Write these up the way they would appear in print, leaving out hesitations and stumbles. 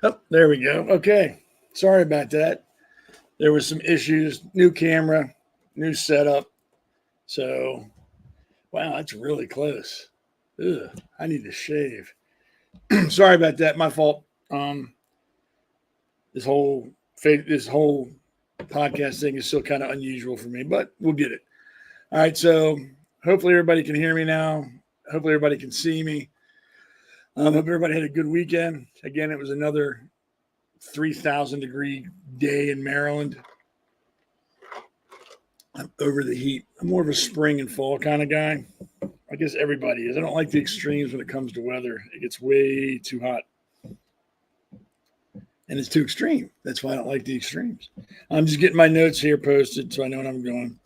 Oh, there we go. Okay. Sorry about that. There was some issues. New camera, new setup. So, wow, that's really close. Ugh, I need to shave. Sorry about that. My fault. Um, this whole podcast thing is still kind of unusual for me, but we'll get it. All right. So, hopefully everybody can hear me now. Hopefully everybody can see me. Hope everybody had a good weekend. Again, it was another 3,000-degree day in Maryland. I'm over the heat. I'm more of a spring and fall kind of guy. I guess everybody is. I don't like the extremes when it comes to weather. It gets way too hot and it's too extreme. That's why I don't like the extremes. I'm just getting my notes here posted so I know what I'm going.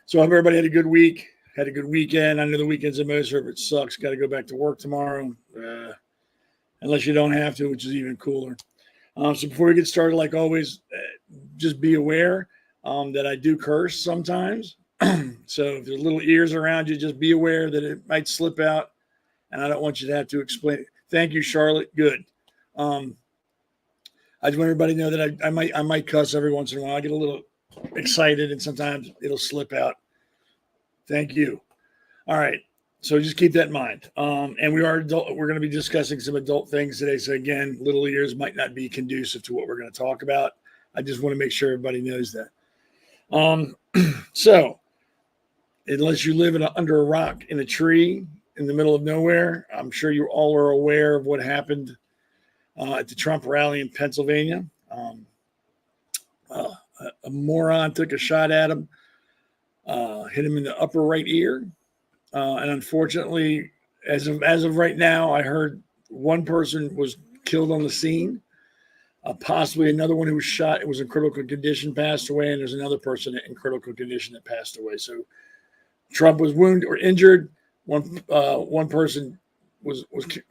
So I hope everybody had a good week, had a good weekend. I know the weekend's a moser, but it sucks. Got to go back to work tomorrow, unless you don't have to, which is even cooler. So before we get started, like always, just be aware that I do curse sometimes. So if there's little ears around you, just be aware that it might slip out, and I don't want you to have to explain it. Thank you, Charlotte. Good. I just want everybody to know that I might cuss every once in a while. I get a little excited, and sometimes it'll slip out. Thank you. All right. So just keep that in mind. And we're going to be discussing some adult things today. So again, little ears might not be conducive to what we're going to talk about. I just want to make sure everybody knows that. So unless you live under a rock in a tree in the middle of nowhere, I'm sure you all are aware of what happened at the Trump rally in Pennsylvania. A moron took a shot at him, hit him in the upper right ear. And unfortunately, as of right now, I heard one person was killed on the scene. Possibly another one who was shot. It was in critical condition, passed away, and there's another person in critical condition that passed away. So Trump was wounded or injured. One person was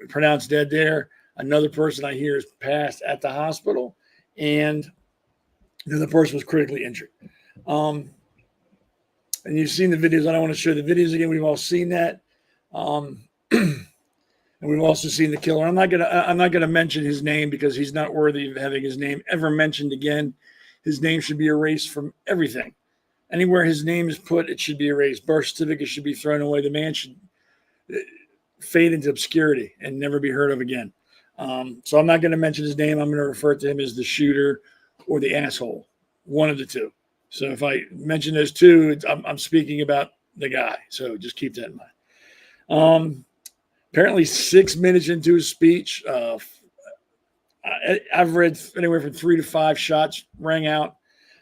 pronounced dead there. Another person I hear is passed at the hospital, and the other person was critically injured. And you've seen the videos. I don't want to show the videos again. We've all seen that, and we've also seen the killer. I'm not gonna mention his name because he's not worthy of having his name ever mentioned again. His name should be erased from everything. Anywhere his name is put, it should be erased. Birth certificate should be thrown away. The man should fade into obscurity and never be heard of again. So I'm not going to mention his name. I'm going to refer to him as the shooter or the asshole, one of the two. So if I mention those two, I'm speaking about the guy. So just keep that in mind. Apparently 6 minutes into his speech, I've read anywhere from 3 to 5 shots rang out.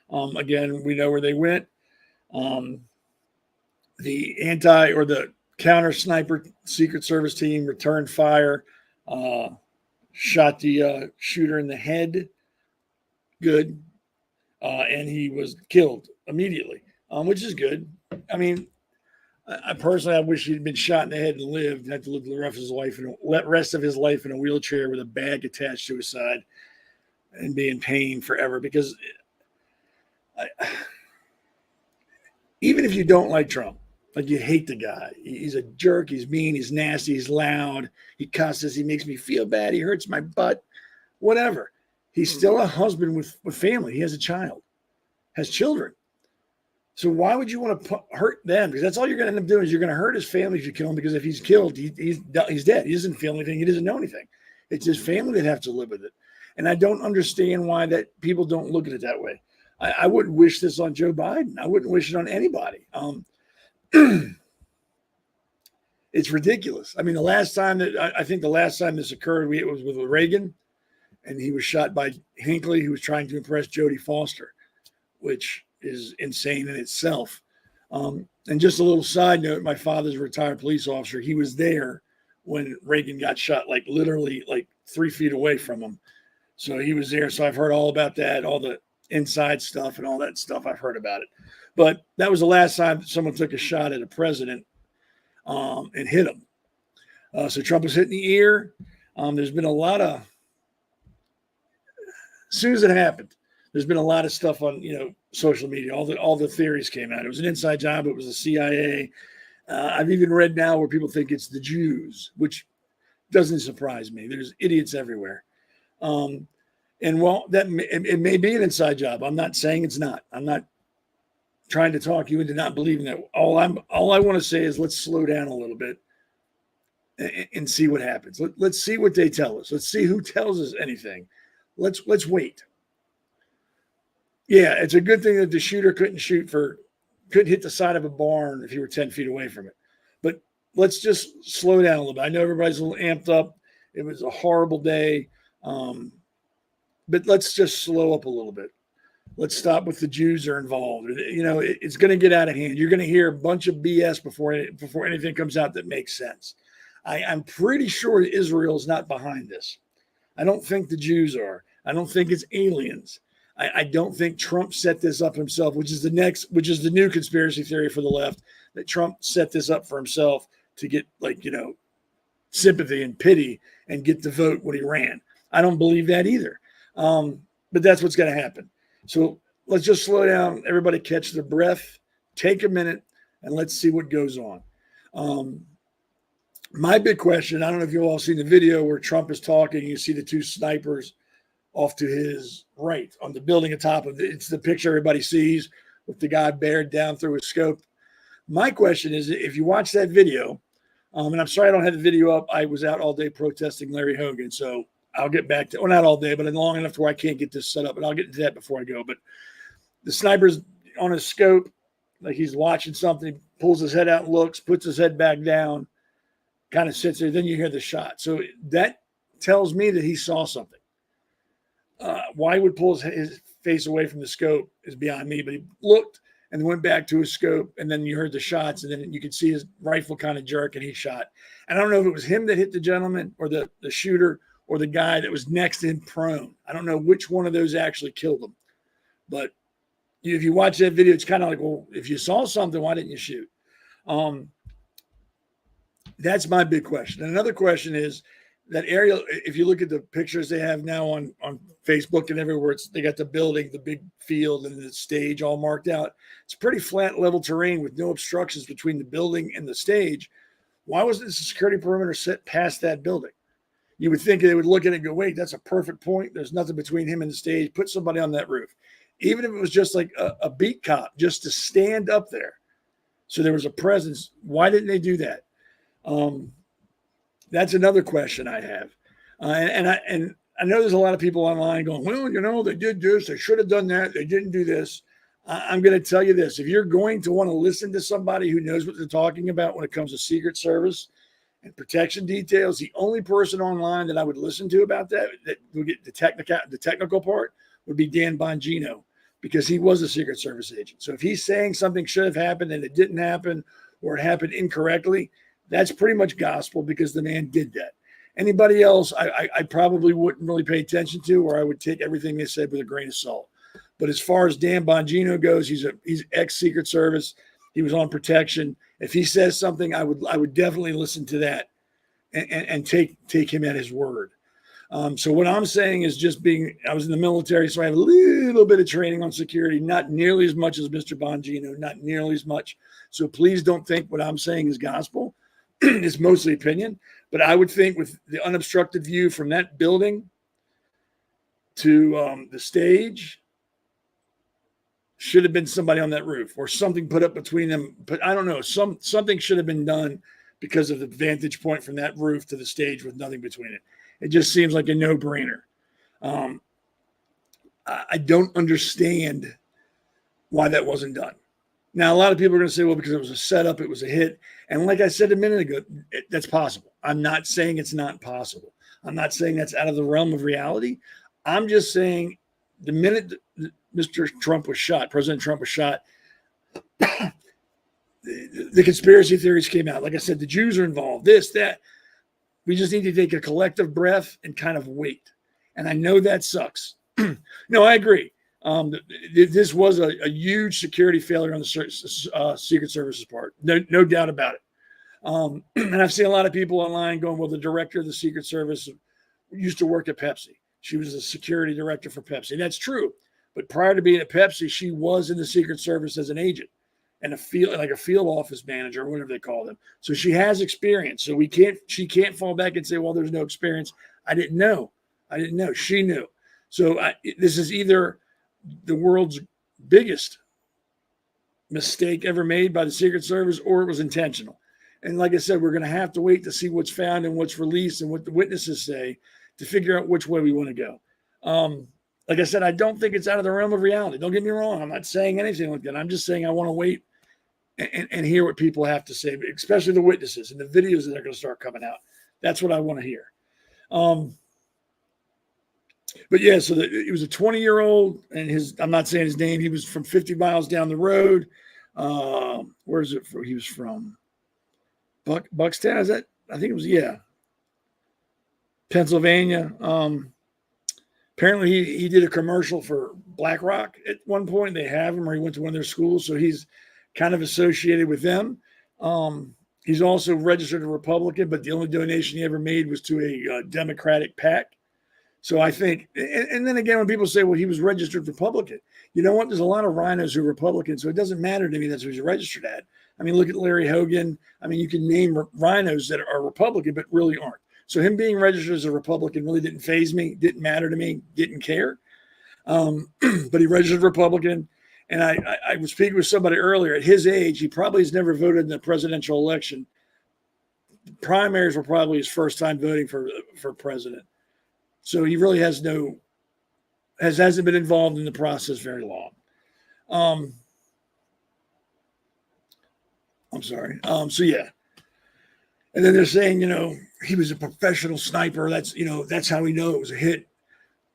Again, we know where they went. The counter sniper Secret Service team returned fire, shot the shooter in the head. Good. And he was killed immediately, which is good. I mean, I personally wish he'd been shot in the head and lived, and had to live the rest of his life in a wheelchair with a bag attached to his side and be in pain forever. Because even if you don't like Trump, like you hate the guy, he's a jerk, he's mean, he's nasty, he's loud, he cusses, he makes me feel bad, he hurts my butt, whatever. He's still a husband with family. He has a child, has children. So why would you want to hurt them? Because that's all you're going to end up doing is you're going to hurt his family if you kill him. Because if he's killed, he's dead. He doesn't feel anything. He doesn't know anything. It's his family that have to live with it. And I don't understand why that people don't look at it that way. I wouldn't wish this on Joe Biden. I wouldn't wish it on anybody. It's ridiculous. I mean, I think the last time this occurred, it was with Reagan, and he was shot by Hinckley, who was trying to impress Jodie Foster, which is insane in itself. And just a little side note, my father's a retired police officer. He was there when Reagan got shot, like literally like 3 feet away from him. So he was there. So I've heard all about that, all the inside stuff and all that stuff. I've heard about it. But that was the last time someone took a shot at a president and hit him. So Trump was hit in the ear. There's been a lot of, as soon as it happened, there's been a lot of stuff on, social media. All the theories came out. It was an inside job. It was the CIA. I've even read now where people think it's the Jews, which doesn't surprise me. There's idiots everywhere. And well, it may be an inside job. I'm not saying it's not. I'm not trying to talk you into not believing that. All I want to say is let's slow down a little bit and see what happens. Let's see what they tell us. Let's see who tells us anything. Let's wait. Yeah, it's a good thing that the shooter couldn't hit the side of a barn if you were 10 feet away from it. But let's just slow down a little bit. I know everybody's a little amped up. It was a horrible day. But let's just slow up a little bit. Let's stop with the Jews are involved. It's going to get out of hand. You're going to hear a bunch of BS before anything comes out that makes sense. I'm pretty sure Israel is not behind this. I don't think the Jews are. I don't think it's aliens. I don't think Trump set this up himself, which is the new conspiracy theory for the left, that Trump set this up for himself to get sympathy and pity and get the vote when he ran. I don't believe that either. But that's what's going to happen. So let's just slow down. Everybody catch their breath, take a minute, and let's see what goes on. My big question, I don't know if you've all seen the video where Trump is talking. You see the two snipers off to his right on the building atop of it's the picture everybody sees with the guy bared down through his scope. My question is, if you watch that video, and I'm sorry I don't have the video up. I was out all day protesting Larry Hogan, so I'll get back to, well, not all day, but long enough to where I can't get this set up, and I'll get into that before I go. But the sniper's on his scope, like he's watching something, pulls his head out and looks, puts his head back down, kind of sits there. Then you hear the shot. So that tells me that he saw something. Why he would pull his face away from the scope is beyond me, but he looked and went back to his scope, and then you heard the shots, and then you could see his rifle kind of jerk, and he shot. And I don't know if it was him that hit the gentleman or the shooter or the guy that was next to him prone. I don't know which one of those actually killed him. But if you watch that video, it's kind of like, well, if you saw something, why didn't you shoot? That's my big question. And another question is that area, if you look at the pictures they have now on Facebook and everywhere, they got the building, the big field, and the stage all marked out. It's pretty flat, level terrain with no obstructions between the building and the stage. Why wasn't the security perimeter set past that building? You would think they would look at it and go, wait, that's a perfect point. There's nothing between him and the stage. Put somebody on that roof. Even if it was just like a beat cop, just to stand up there. So there was a presence. Why didn't they do that? That's another question I have. And I know there's a lot of people online going, well, they did this. They should have done that. They didn't do this. I'm going to tell you this. If you're going to want to listen to somebody who knows what they're talking about when it comes to Secret Service and protection details, the only person online that I would listen to about that would get the technical part would be Dan Bongino, because he was a Secret Service agent. So if he's saying something should have happened and it didn't happen, or it happened incorrectly, that's pretty much gospel, because the man did that. Anybody else, I probably wouldn't really pay attention to, or I would take everything they said with a grain of salt. But as far as Dan Bongino goes, he's ex-Secret Service. He was on protection. If he says something, I would definitely listen to that and take him at his word. So what I'm saying is I was in the military, so I have a little bit of training on security, not nearly as much as Mr. Bongino, not nearly as much. So please don't think what I'm saying is gospel. It's mostly opinion. But I would think with the unobstructed view from that building to the stage, should have been somebody on that roof or something put up between them. But I don't know. Something should have been done because of the vantage point from that roof to the stage with nothing between it. It just seems like a no-brainer. I don't understand why that wasn't done. Now, a lot of people are going to say, well, because it was a setup, it was a hit. And like I said a minute ago, that's possible. I'm not saying it's not possible. I'm not saying that's out of the realm of reality. I'm just saying the minute Mr. Trump was shot, President Trump was shot, the conspiracy theories came out. Like I said, the Jews are involved, this, that. We just need to take a collective breath and kind of wait. And I know that sucks. No, I agree. This was a huge security failure on the Secret Service's part. No doubt about it. And I've seen a lot of people online going, well, the director of the Secret Service used to work at Pepsi. She was the security director for Pepsi. And that's true. But prior to being at Pepsi, she was in the Secret Service as an agent and a field office manager, or whatever they call them. So she has experience. So she can't fall back and say, well, there's no experience. I didn't know. She knew. So this is either the world's biggest mistake ever made by the Secret Service, or it was intentional. And like I said, we're going to have to wait to see what's found and what's released and what the witnesses say to figure out which way we want to go. Like I said, I don't think it's out of the realm of reality. Don't get me wrong. I'm not saying anything like that. I'm just saying I want to wait and hear what people have to say, especially the witnesses and the videos that are going to start coming out. That's what I want to hear. But yeah, so it was a 20-year-old, and I'm not saying his name. He was from 50 miles down the road. Where is it? He was from Buckstown. Is that? I think it was, yeah, Pennsylvania. Apparently he did a commercial for BlackRock at one point. They have him, or he went to one of their schools, so he's kind of associated with them. He's also registered a Republican, but the only donation he ever made was to a Democratic PAC. So I think, and then again, when people say, well, he was registered Republican, you know what? There's a lot of rhinos who are Republicans, so it doesn't matter to me that's who he's registered at. I mean, look at Larry Hogan. I mean, you can name rhinos that are Republican, but really aren't. So him being registered as a Republican really didn't faze me, didn't matter to me, didn't care. But he registered Republican. And I was speaking with somebody earlier. At his age, he probably has never voted in the presidential election. Primaries were probably his first time voting for president. So he really hasn't been involved in the process very long. I'm sorry. So yeah. And then they're saying, he was a professional sniper. That's how we know it was a hit.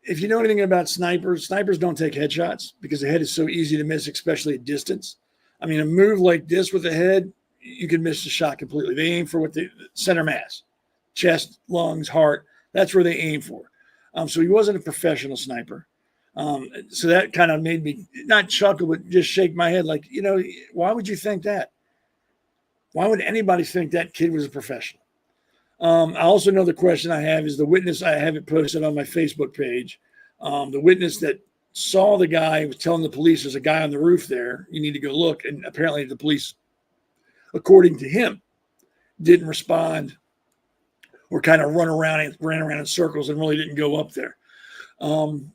If you know anything about snipers don't take headshots because the head is so easy to miss, especially at distance. I mean, a move like this with the head, you can miss the shot completely. They aim for what the center mass, chest, lungs, heart. That's where they aim for. So he wasn't a professional sniper. So that kind of made me not chuckle, but just shake my head like, why would you think that? Why would anybody think that kid was a professional? I also know the question I have is the witness. I have it posted on my Facebook page. The witness that saw the guy was telling the police there's a guy on the roof there. You need to go look. And apparently the police, according to him, didn't respond or kind of ran around in circles and really didn't go up there. And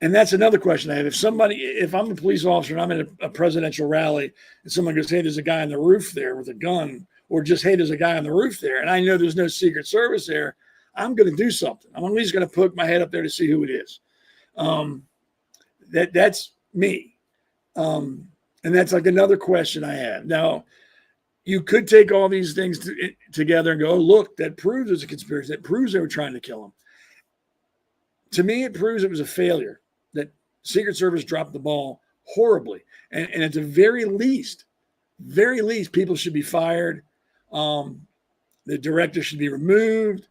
that's another question I have. If I'm a police officer and I'm at a presidential rally and someone goes, hey, there's a guy on the roof there with a gun, or just, hey, there's a guy on the roof there, and I know there's no Secret Service there, I'm going to do something. I'm at least going to poke my head up there to see who it is. That's me. And that's like another question I have. Now, you could take all these things together and go, oh, look, that proves it's a conspiracy. That proves they were trying to kill him. To me, it proves it was a failure, that Secret Service dropped the ball horribly. And at the very least, people should be fired. The director should be removed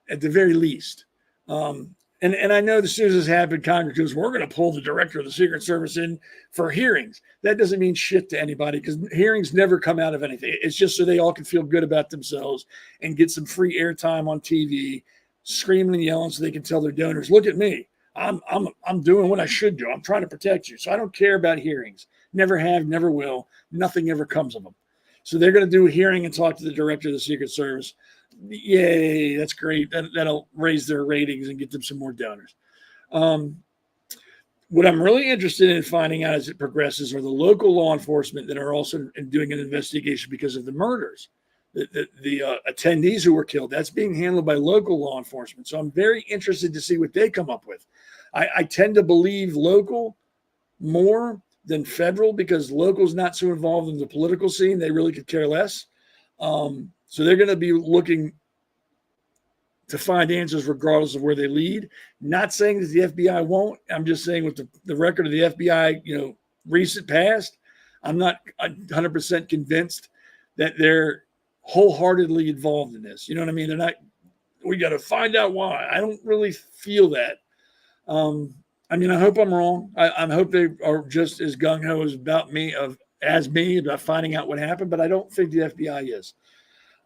at the very least. And I know as soon as this happened, Congress goes, we're going to pull the director of the Secret Service in for hearings. That doesn't mean shit to anybody because hearings never come out of anything. It's just so they all can feel good about themselves and get some free airtime on TV, screaming and yelling so they can tell their donors, look at me. I'm doing what I should do. I'm trying to protect you. So I don't care about hearings. Never have, never will. Nothing ever comes of them. So they're going to do a hearing and talk to the director of the Secret Service. Yay, that's great. That'll raise their ratings and get them some more donors. What I'm really interested in finding out as it progresses are the local law enforcement that are also doing an investigation because of the murders. The attendees who were killed, that's being handled by local law enforcement. So I'm very interested to see what they come up with. I tend to believe local more than federal because local's not so involved in the political scene. They really could care less. So they're going to be looking to find answers regardless of where they lead. Not saying that the FBI won't. I'm just saying with the record of the FBI, recent past, I'm not 100% convinced that they're wholeheartedly involved in this. You know what I mean? They're not, we got to find out why. I don't really feel that. I hope I'm wrong. I hope they are just as gung-ho as me about finding out what happened, but I don't think the FBI is.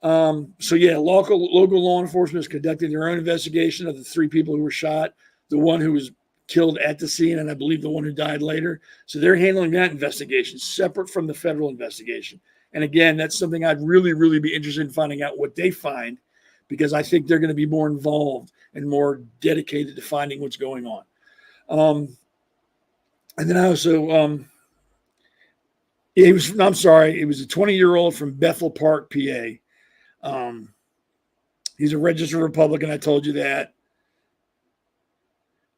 So yeah, local law enforcement is conducting their own investigation of the 3 people who were shot, the one who was killed at the scene, and I believe the one who died later. So they're handling that investigation separate from the federal investigation. And again, that's something I'd really, really be interested in finding out what they find, because I think they're going to be more involved and more dedicated to finding what's going on. And then I also, he was, I'm sorry, he was a 20-year-old from Bethel Park, PA. He's a registered Republican. I told you that.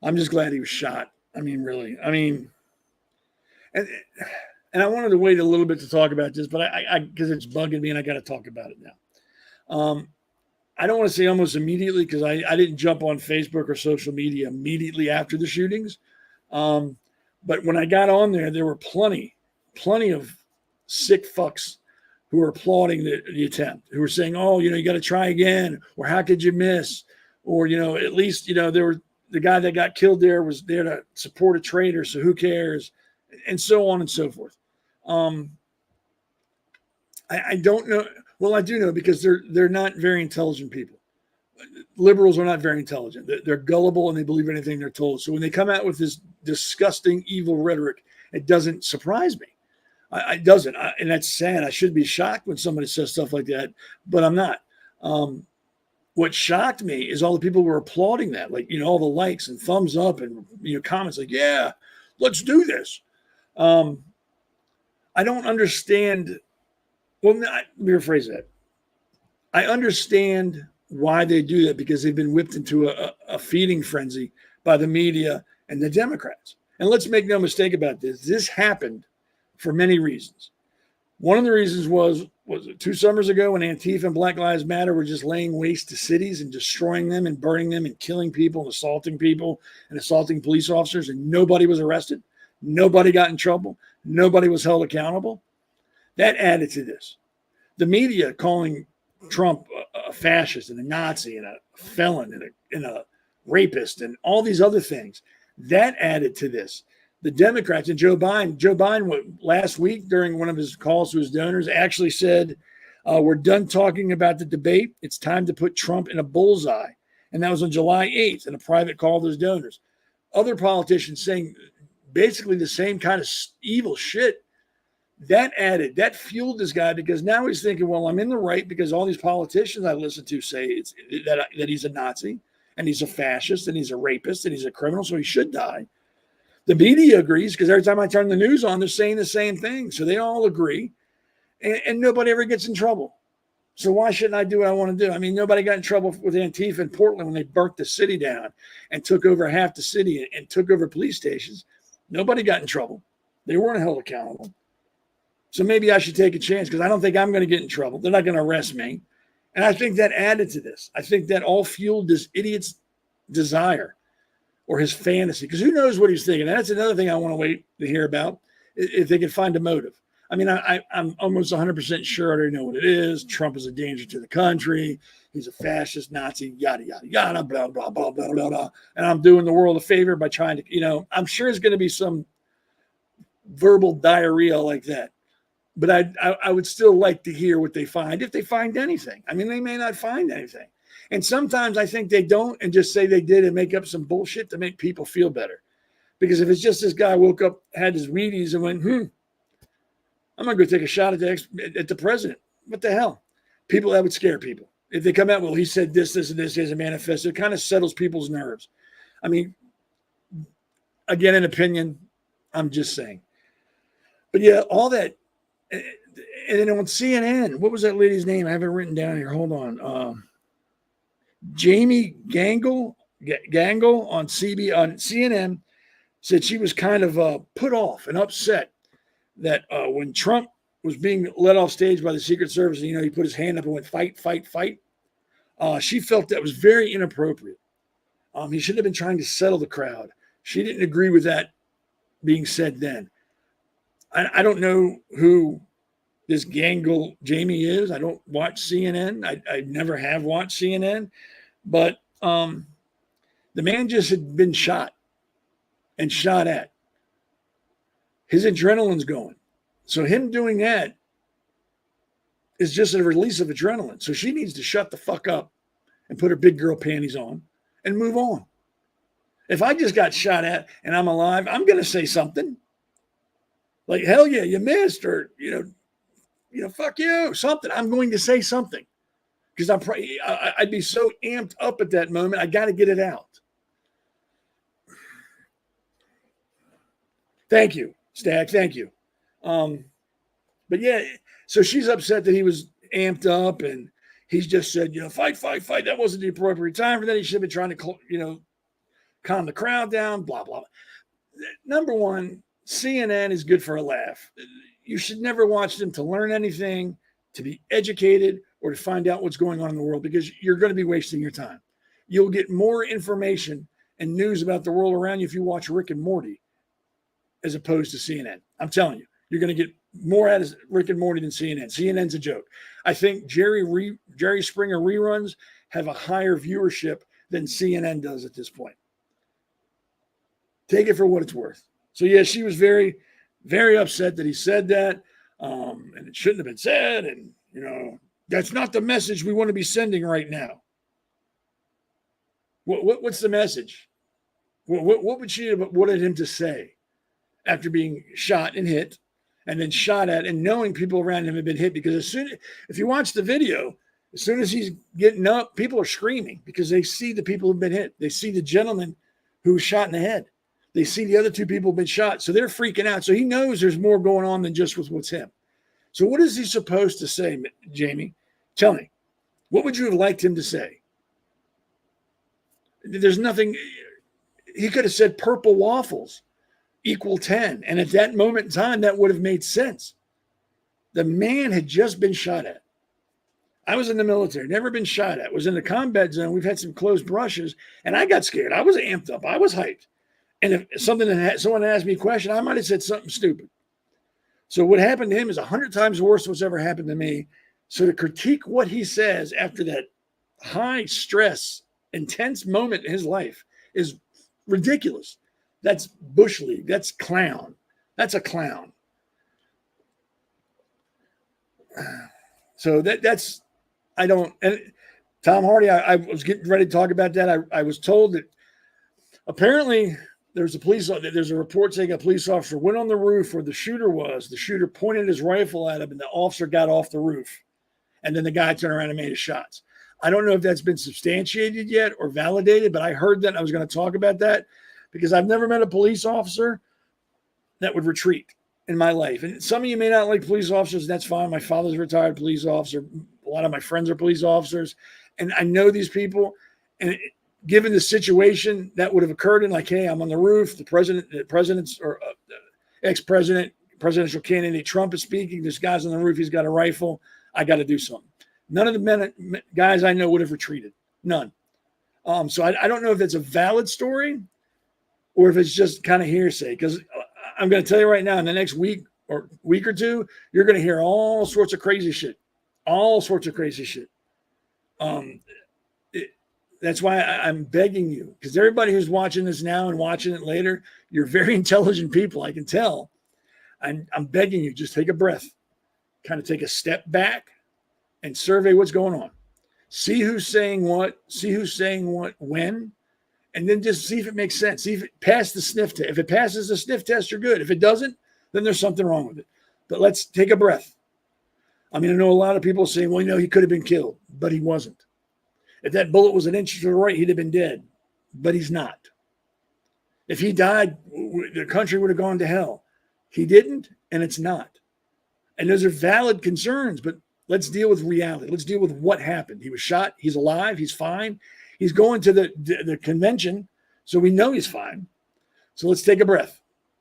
I'm just glad he was shot. I mean, really. I mean, and I wanted to wait a little bit to talk about this, but I because it's bugging me and I got to talk about it now. I don't want to say almost immediately because I didn't jump on Facebook or social media immediately after the shootings. But when I got on there, there were plenty of sick fucks who were applauding the attempt, who were saying, oh, you got to try again, or how could you miss? Or, at least, there were the guy that got killed there was there to support a traitor, so who cares? And so on and so forth. I don't know. Well, I do know because they're not very intelligent people. Liberals are not very intelligent. They're gullible and they believe anything they're told. So when they come out with this disgusting, evil rhetoric, it doesn't surprise me. It doesn't. And that's sad. I should be shocked when somebody says stuff like that, but I'm not. What shocked me is all the people who were applauding that, like, all the likes and thumbs up and, comments like, yeah, let's do this. I don't understand. Well, let me rephrase that. I understand why they do that because they've been whipped into a feeding frenzy by the media and the Democrats. And let's make no mistake about this. This happened for many reasons. One of the reasons was it 2 summers ago when Antifa and Black Lives Matter were just laying waste to cities and destroying them and burning them and killing people and assaulting police officers, and nobody was arrested. Nobody got in trouble. Nobody was held accountable. That added to this. The media calling Trump a fascist and a Nazi and a felon and a rapist and all these other things, that added to this. The Democrats and Joe Biden last week during one of his calls to his donors actually said, we're done talking about the debate. It's time to put Trump in a bullseye. And that was on July 8th in a private call to his donors. Other politicians saying basically the same kind of evil shit. That fueled this guy because now he's thinking, well, I'm in the right because all these politicians I listen to say that he's a Nazi and he's a fascist and he's a rapist and he's a criminal, so he should die. The media agrees because every time I turn the news on, they're saying the same thing. So they all agree and nobody ever gets in trouble. So why shouldn't I do what I want to do? I mean, nobody got in trouble with Antifa in Portland when they burnt the city down and took over half the city and took over police stations. Nobody got in trouble. They weren't held accountable. So maybe I should take a chance because I don't think I'm going to get in trouble. They're not going to arrest me. And I think that added to this. I think that all fueled this idiot's desire or his fantasy, because who knows what he's thinking. And that's another thing I want to wait to hear about, if they can find a motive. I mean, I'm almost 100% sure I already know what it is. Trump is a danger to the country. He's a fascist, Nazi, yada, yada, yada, blah, blah, blah, blah, blah, blah. And I'm doing the world a favor by trying to, I'm sure it's going to be some verbal diarrhea like that. But I would still like to hear what they find, if they find anything. I mean, they may not find anything. And sometimes I think they don't and just say they did and make up some bullshit to make people feel better. Because if it's just this guy woke up, had his Wheaties and went, I'm going to go take a shot at the president. What the hell? People, that would scare people. If they come out, well, he said this, and this as a manifesto, it kind of settles people's nerves. I mean, again, an opinion, I'm just saying. But yeah, all that. And then on CNN, what was that lady's name? I have it written down here. Hold on. Jamie Gangle on CNN said she was kind of put off and upset that when Trump was being led off stage by the Secret Service, and, he put his hand up and went, fight, fight, fight. She felt that was very inappropriate. He should have been trying to settle the crowd. She didn't agree with that being said then. I don't know who this Gangle Jamie is. I don't watch CNN. I never have watched CNN. But the man just had been shot and shot at. His adrenaline's going. So him doing that is just a release of adrenaline. So she needs to shut the fuck up and put her big girl panties on and move on. If I just got shot at and I'm alive, I'm going to say something. Like, hell yeah, you missed, or, fuck you, something. I'm going to say something because I'd be so amped up at that moment. I got to get it out. Thank you, Stack. Thank you. But yeah, so she's upset that he was amped up and he's just said, fight, fight, fight. That wasn't the appropriate time for that. He should have been trying to, calm the crowd down, blah, blah. Number one, CNN is good for a laugh. You should never watch them to learn anything, to be educated, or to find out what's going on in the world, because you're going to be wasting your time. You'll get more information and news about the world around you if you watch Rick and Morty as opposed to CNN. I'm telling you, you're going to get more out of Rick and Morty than CNN. CNN's a joke. I think Jerry Springer reruns have a higher viewership than CNN does at this point. Take it for what it's worth. So, yeah, she was very, very upset that he said that, and it shouldn't have been said. And, that's not the message we want to be sending right now. What's the message? What would she have wanted him to say after being shot and hit and then shot at and knowing people around him have been hit? Because if you watch the video, as soon as he's getting up, people are screaming because they see the people who've been hit. They see the gentleman who was shot in the head. They see the other two people have been shot. So they're freaking out. So he knows there's more going on than just with what's him. So what is he supposed to say, Jamie? Tell me. What would you have liked him to say? There's nothing. He could have said purple waffles equal 10. And at that moment in time, that would have made sense. The man had just been shot at. I was in the military, never been shot at. Was in the combat zone. We've had some close brushes, and I got scared. I was amped up. I was hyped. And if someone asked me a question, I might have said something stupid. So what happened to him is 100 times worse than what's ever happened to me. So to critique what he says after that high stress, intense moment in his life is ridiculous. That's Bush League. That's clown. That's a clown. So that's, I don't, and Tom Hardy, I was getting ready to talk about that. I was told that apparently there's a report saying a police officer went on the roof where the shooter was. The shooter pointed his rifle at him and the officer got off the roof. And then the guy turned around and made his shots. I don't know if that's been substantiated yet or validated, but I heard that and I was going to talk about that because I've never met a police officer that would retreat in my life. And some of you may not like police officers. That's fine. My father's a retired police officer. A lot of my friends are police officers. And I know these people. And given the situation that would have occurred in, like, hey, I'm on the roof. The president's or ex-president, presidential candidate Trump is speaking. This guy's on the roof. He's got a rifle. I got to do something. None of the guys I know would have retreated. None. So I don't know if that's a valid story or if it's just kind of hearsay. Because I'm going to tell you right now, in the next week or two, you're going to hear all sorts of crazy shit. All sorts of crazy shit. That's why I'm begging you, because everybody who's watching this now and watching it later, you're very intelligent people. I can tell. I'm begging you, just take a breath. Kind of take a step back and survey what's going on. See who's saying what, when, and then just see if it makes sense. See if it passed the sniff test. If it passes the sniff test, you're good. If it doesn't, then there's something wrong with it. But let's take a breath. I mean, I know a lot of people saying, well, he could have been killed, but he wasn't. If that bullet was an inch to the right, he'd have been dead, but he's not. If he died, the country would have gone to hell. He didn't, and it's not. And those are valid concerns, but let's deal with reality. Let's deal with what happened. He was shot. He's alive. He's fine. He's going to the convention, so we know he's fine. So let's take a breath.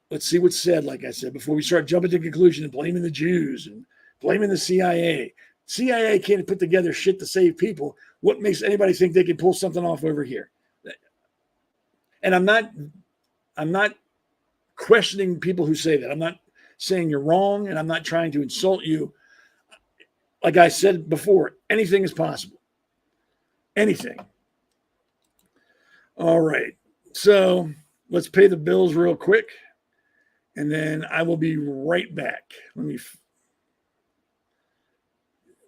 Let's see what's said, like I said, before we start jumping to conclusion and blaming the Jews and blaming the CIA. CIA can't put together shit to save people. What makes anybody think they can pull something off over here? And I'm not questioning people who say that. I'm not saying you're wrong, and I'm not trying to insult you. Like I said before, anything is possible. Anything. All right. So let's pay the bills real quick, and then I will be right back.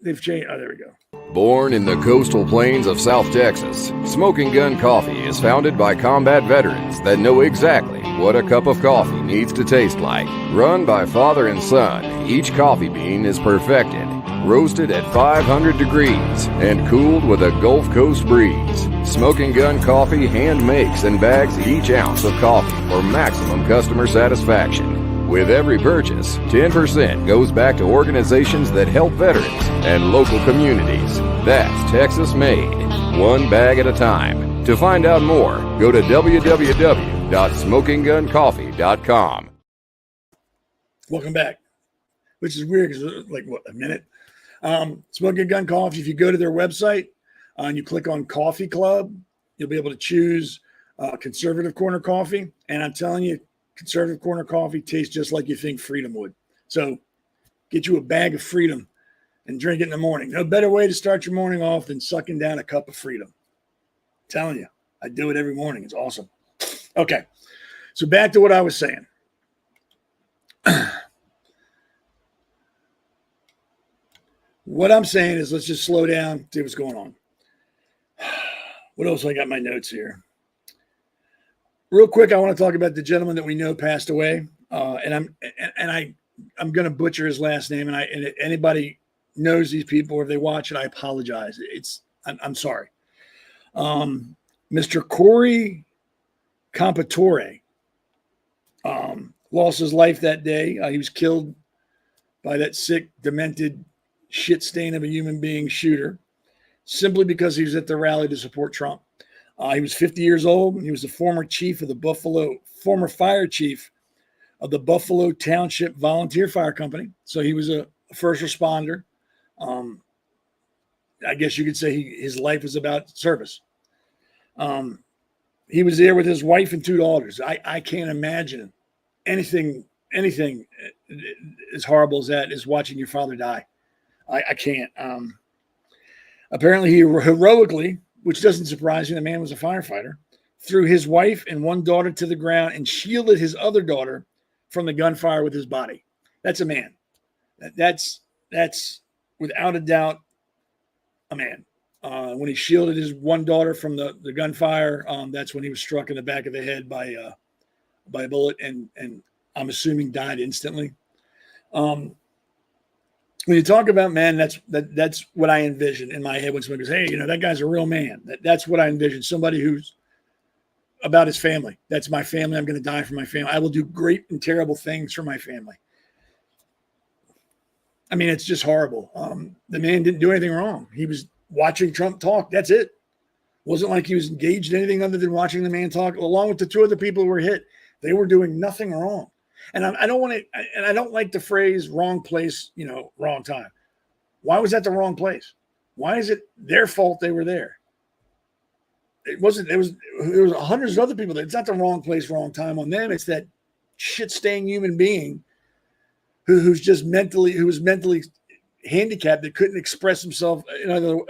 They've changed. Oh, there we go. Born in the coastal plains of South Texas, Smoking Gun Coffee is founded by combat veterans that know exactly what a cup of coffee needs to taste like. Run by father and son, each coffee bean is perfected, roasted at 500 degrees, and cooled with a Gulf Coast breeze. Smoking Gun Coffee hand makes and bags each ounce of coffee for maximum customer satisfaction. With every purchase, 10% goes back to organizations that help veterans and local communities. That's Texas made, one bag at a time. To find out more, go to www.smokingguncoffee.com. Welcome back, which is weird because like what, a minute? Smoking Gun Coffee, if you go to their website and you click on Coffee Club, you'll be able to choose Conservative Corner Coffee. And I'm telling you, Conservative Corner Coffee tastes just like you think Freedom would. So get you a bag of Freedom and drink it in the morning. No better way to start your morning off than sucking down a cup of Freedom. I'm telling you, I do it every morning. It's awesome. Okay, so back to what I was saying. What I'm saying is let's just slow down, see what's going on. What else? I got my notes here. Real quick, I want to talk about the gentleman that we know passed away. I'm going to butcher his last name. And anybody knows these people or if they watch it, I apologize. I'm sorry. Mr. Corey Compatore lost his life that day. He was killed by that sick, demented shit stain of a human being shooter simply because he was at the rally to support Trump. He was 50 years old. He was the former fire chief of the Buffalo Township Volunteer Fire Company. So he was a first responder. I guess you could say his life was about service. He was there with his wife and two daughters. I can't imagine anything as horrible as that is watching your father die. I can't. Apparently, he heroically, which doesn't surprise me, the man was a firefighter, threw his wife and one daughter to the ground and shielded his other daughter from the gunfire with his body. That's a man. That's without a doubt a man. When he shielded his one daughter from the gunfire, that's when he was struck in the back of the head by a bullet and I'm assuming died instantly. When you talk about man, that's what I envision in my head when someone goes, hey, that guy's a real man. That's what I envision. Somebody who's about his family. That's my family. I'm going to die for my family. I will do great and terrible things for my family. I mean, it's just horrible. The man didn't do anything wrong. He was watching Trump talk. That's it. Wasn't like he was engaged in anything other than watching the man talk. Along with the two other people who were hit, they were doing nothing wrong. And I don't want to, and I don't like the phrase wrong place, wrong time. Why was that the wrong place? Why is it their fault they were there? It wasn't, there was hundreds of other people there. It's not the wrong place, wrong time on them. It's that shit-stained human being who was mentally handicapped that couldn't express himself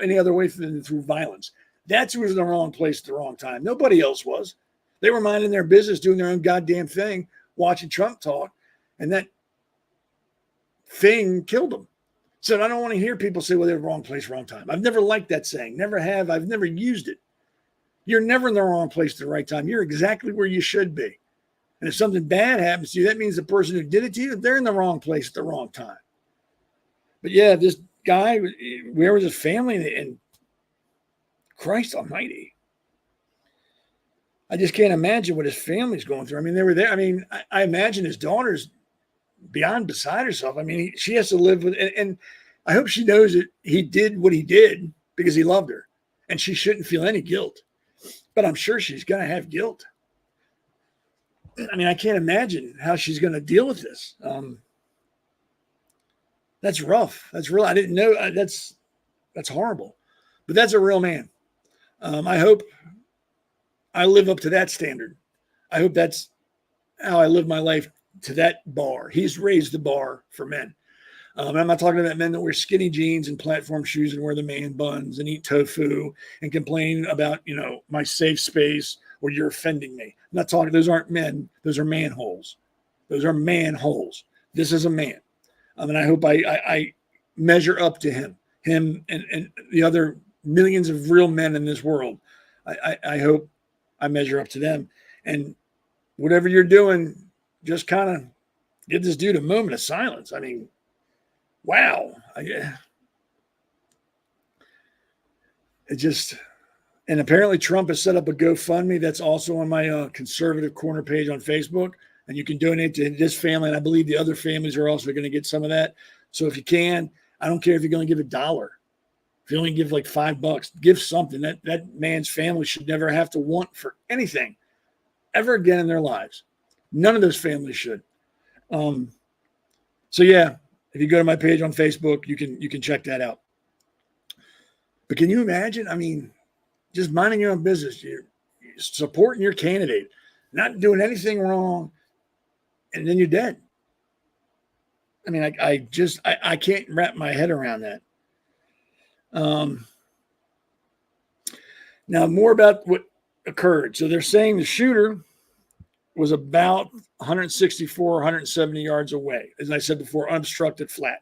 any other way than through violence. That's who was in the wrong place at the wrong time. Nobody else was. They were minding their business, doing their own goddamn thing, watching Trump talk, and that thing killed them. So I don't want to hear people say, well, they're wrong place, wrong time. I've never liked that saying. Never have. I've never used it. You're never in the wrong place at the right time. You're exactly where you should be. And if something bad happens to you, that means the person who did it to you, they're in the wrong place at the wrong time. But yeah, this guy, where was his family? And Christ almighty. I just can't imagine what his family's going through. I mean, they were there. I mean, I imagine his daughter's beyond beside herself. I mean, she has to live with, and I hope she knows that he did what he did because he loved her, and she shouldn't feel any guilt. But I'm sure she's going to have guilt. I mean, I can't imagine how she's going to deal with this. That's rough. That's real. I didn't know. That's horrible. But that's a real man. I hope I live up to that standard. I hope that's how I live my life, to that bar. He's raised the bar for men. I'm not talking about men that wear skinny jeans and platform shoes and wear the man buns and eat tofu and complain about, my safe space or you're offending me. I'm not talking, those aren't men. Those are manholes. Those are manholes. This is a man. And I hope I measure up to him and the other millions of real men in this world. I hope I measure up to them. And whatever you're doing, just kind of give this dude a moment of silence. I mean, wow. It And apparently Trump has set up a GoFundMe that's also on my conservative corner page on Facebook. And you can donate to this family. And I believe the other families are also going to get some of that. So if you can, I don't care if you're going to give $1. If you only give like $5, give something. That man's family should never have to want for anything ever again in their lives. None of those families should. So yeah, if you go to my page on Facebook, you can check that out. But can you imagine? I mean, just minding your own business, you're supporting your candidate, not doing anything wrong, and then you're dead. I mean, I can't wrap my head around that. Now more about what occurred. So they're saying the shooter was about 164, 170 yards away, as I said before, unobstructed flat,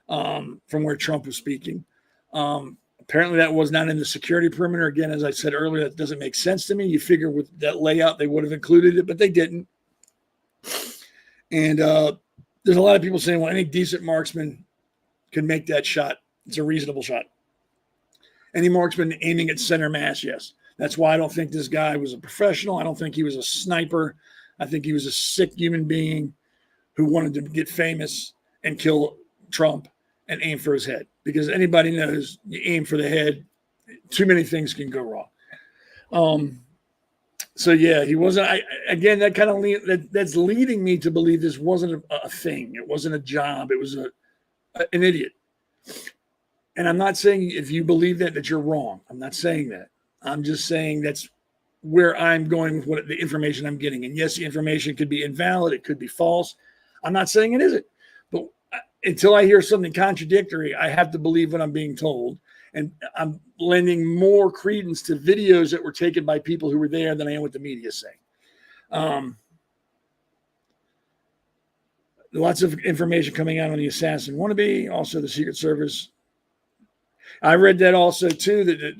from where Trump was speaking. Apparently that was not in the security perimeter. Again, as I said earlier, that doesn't make sense to me. You figure with that layout, they would have included it, but they didn't. And there's a lot of people saying, well, any decent marksman can make that shot. It's a reasonable shot. Any marksman aiming at center mass, yes. That's why I don't think this guy was a professional. I don't think he was a sniper. I think he was a sick human being who wanted to get famous and kill Trump and aim for his head. Because anybody knows you aim for the head, too many things can go wrong. So yeah, he wasn't. Again, that kind of that's leading me to believe this wasn't a thing. It wasn't a job. It was an idiot. And I'm not saying if you believe that you're wrong. I'm not saying that. I'm just saying that's where I'm going with what the information I'm getting. And yes, the information could be invalid. It could be false. I'm not saying it isn't. But until I hear something contradictory, I have to believe what I'm being told. And I'm lending more credence to videos that were taken by people who were there than I am what the media is saying. Lots of information coming out on the assassin wannabe, also the Secret Service. I read that also, too, that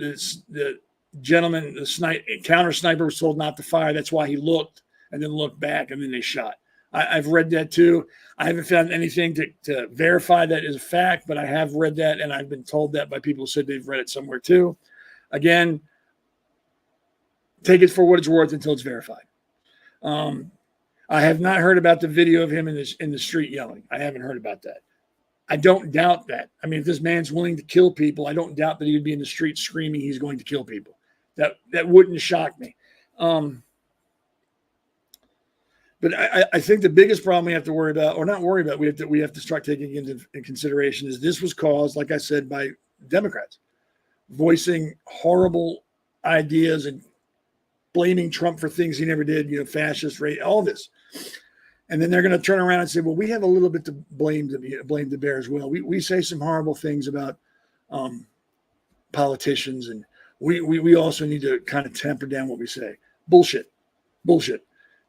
the gentleman, the counter sniper was told not to fire. That's why he looked and then looked back and then they shot. I've read that, too. I haven't found anything to verify that as a fact, but I have read that, and I've been told that by people who said they've read it somewhere, too. Again, take it for what it's worth until it's verified. I have not heard about the video of him in the street yelling. I haven't heard about that. I don't doubt that. I mean, if this man's willing to kill people, I don't doubt that he would be in the street screaming he's going to kill people. That wouldn't shock me. But I think the biggest problem we have to worry about, or not worry about, we have to start taking into consideration is this was caused, like I said, by Democrats voicing horrible ideas and blaming Trump for things he never did, fascist, rate, all this. And then they're going to turn around and say, well, we have a little bit to blame to bear as well. We say some horrible things about politicians, and we also need to kind of temper down what we say. Bullshit.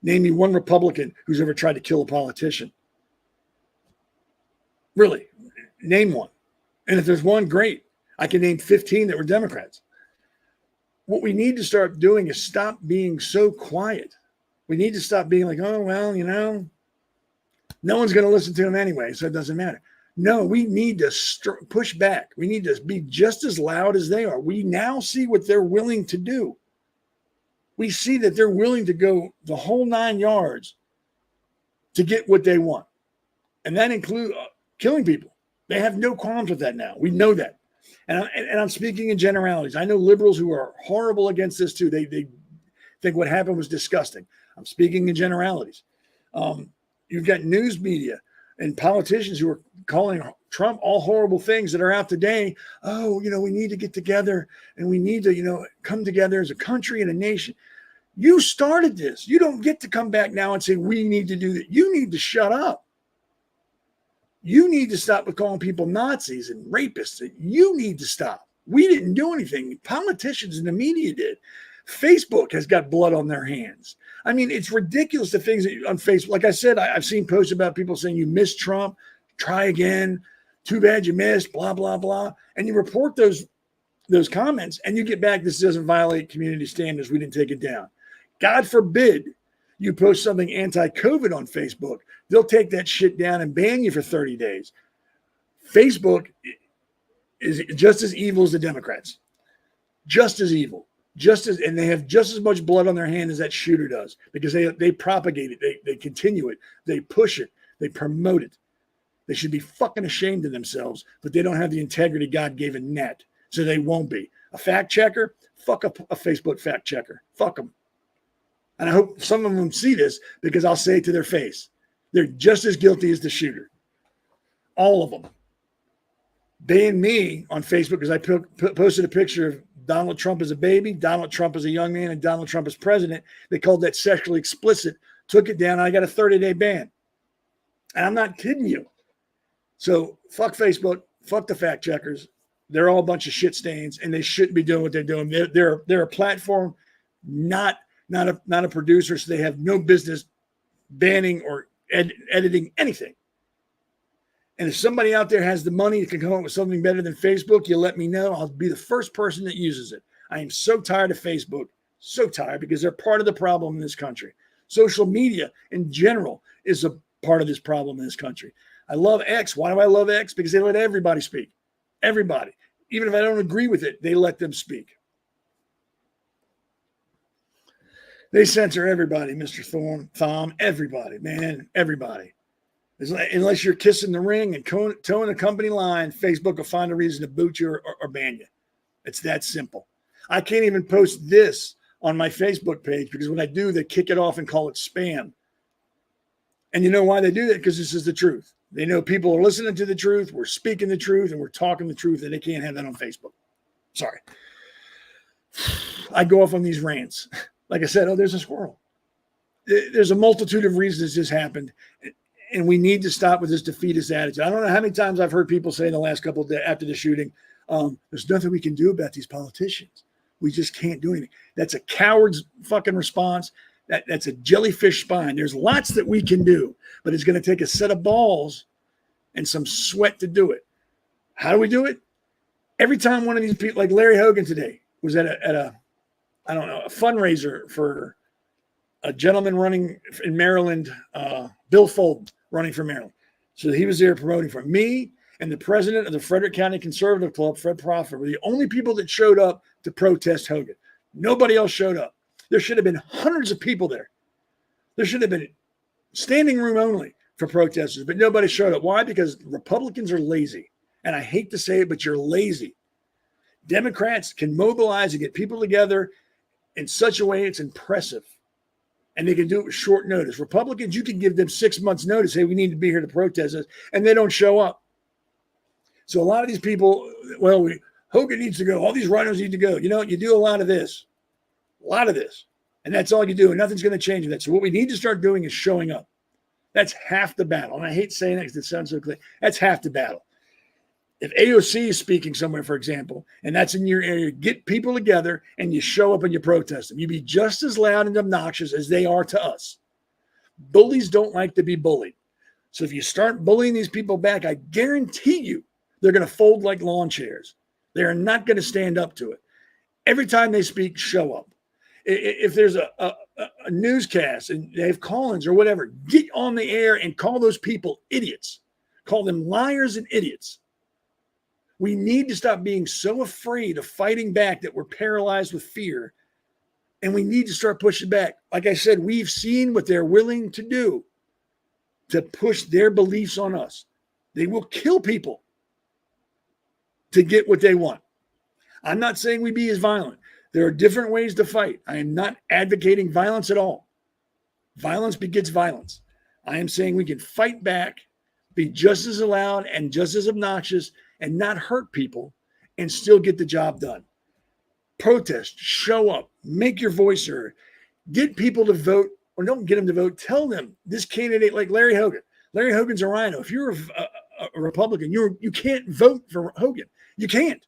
Name me one Republican who's ever tried to kill a politician. Really, name one. And if there's one, great. I can name 15 that were Democrats. What we need to start doing is stop being so quiet. We need to stop being like, oh, well, no one's going to listen to him anyway, so it doesn't matter. No, we need to push back. We need to be just as loud as they are. We now see what they're willing to do. We see that they're willing to go the whole 9 yards to get what they want. And that includes killing people. They have no qualms with that now. We know that. And I'm speaking in generalities. I know liberals who are horrible against this too. They think what happened was disgusting. I'm speaking in generalities. You've got news media and politicians who are calling Trump all horrible things that are out today. Oh, we need to get together and we need to, come together as a country and a nation. You started this. You don't get to come back now and say, we need to do that. You need to shut up. You need to stop with calling people Nazis and rapists. You need to stop. We didn't do anything. Politicians and the media did. Facebook has got blood on their hands. I mean, it's ridiculous the things that on Facebook. Like I said, I've seen posts about people saying you missed Trump, try again. Too bad you missed, blah, blah, blah. And you report those comments and you get back, this doesn't violate community standards. We didn't take it down. God forbid you post something anti-COVID on Facebook. They'll take that shit down and ban you for 30 days. Facebook is just as evil as the Democrats. Just as evil. and they have just as much blood on their hand as that shooter does, because they propagate it, they continue it, they push it, they promote it. They should be fucking ashamed of themselves, but they don't have the integrity God gave a net, so they won't be. A fact checker, fuck a Facebook fact checker. Fuck them. And I hope some of them see this, because I'll say it to their face. They're just as guilty as the shooter. All of them. Ban me on Facebook because I posted a picture of Donald Trump as a baby, Donald Trump as a young man, and Donald Trump as president. They called that sexually explicit, took it down, and I got a 30-day ban. And I'm not kidding you. So fuck Facebook, fuck the fact checkers. They're all a bunch of shit stains, and they shouldn't be doing what they're doing. They're a platform, not a producer, so they have no business banning or editing anything. And if somebody out there has the money that can come up with something better than Facebook, you let me know. I'll be the first person that uses it. I am so tired of Facebook, so tired, because they're part of the problem in this country. Social media in general is a part of this problem in this country. I love X. Why do I love X? Because they let everybody speak. Everybody. Even if I don't agree with it, they let them speak. They censor everybody, Mr. Thom. Everybody, man. Everybody. Unless you're kissing the ring and towing a company line, Facebook will find a reason to boot you or ban you. It's that simple. I can't even post this on my Facebook page, because when I do, they kick it off and call it spam. And you know why they do that? Because this is the truth. They know people are listening to the truth. We're speaking the truth, and we're talking the truth, and they can't have that on Facebook. Sorry. I go off on these rants. Like I said, there's a squirrel. There's a multitude of reasons this happened, and we need to stop with this defeatist attitude. I don't know how many times I've heard people say in the last couple of days after the shooting, there's nothing we can do about these politicians. We just can't do anything. That's a coward's fucking response. That's a jellyfish spine. There's lots that we can do, but it's going to take a set of balls and some sweat to do it. How do we do it? Every time one of these people, like Larry Hogan today, was at a fundraiser for a gentleman running in Maryland, Bill Folden, running for Maryland. So he was there promoting for me, and the president of the Frederick County Conservative Club, Fred Proffer, were the only people that showed up to protest Hogan. Nobody else showed up. There should have been hundreds of people there. There should have been standing room only for protesters, but nobody showed up. Why? Because Republicans are lazy. And I hate to say it, but you're lazy. Democrats can mobilize and get people together in such a way it's impressive. And they can do it with short notice. Republicans, you can give them 6 months notice. Hey, we need to be here to protest this. And they don't show up. So a lot of these people, Hogan needs to go. All these rhinos need to go. You know, you do a lot of this. And that's all you do. And nothing's going to change that. So what we need to start doing is showing up. That's half the battle. And I hate saying that because it sounds so clear. That's half the battle. If AOC is speaking somewhere, for example, and that's in your area, get people together and you show up and you protest them. You be just as loud and obnoxious as they are to us. Bullies don't like to be bullied. So if you start bullying these people back, I guarantee you they're going to fold like lawn chairs. They are not going to stand up to it. Every time they speak, show up. If there's a newscast and they have call-ins or whatever, get on the air and call those people idiots. Call them liars and idiots. We need to stop being so afraid of fighting back that we're paralyzed with fear. And we need to start pushing back. Like I said, we've seen what they're willing to do to push their beliefs on us. They will kill people to get what they want. I'm not saying we be as violent. There are different ways to fight. I am not advocating violence at all. Violence begets violence. I am saying we can fight back, be just as loud and just as obnoxious, and not hurt people and still get the job done. Protest, show up, make your voice heard, get people to vote, or don't get them to vote. Tell them this candidate, like Larry Hogan. Larry Hogan's a rhino. If you're a Republican, you can't vote for Hogan. You can't.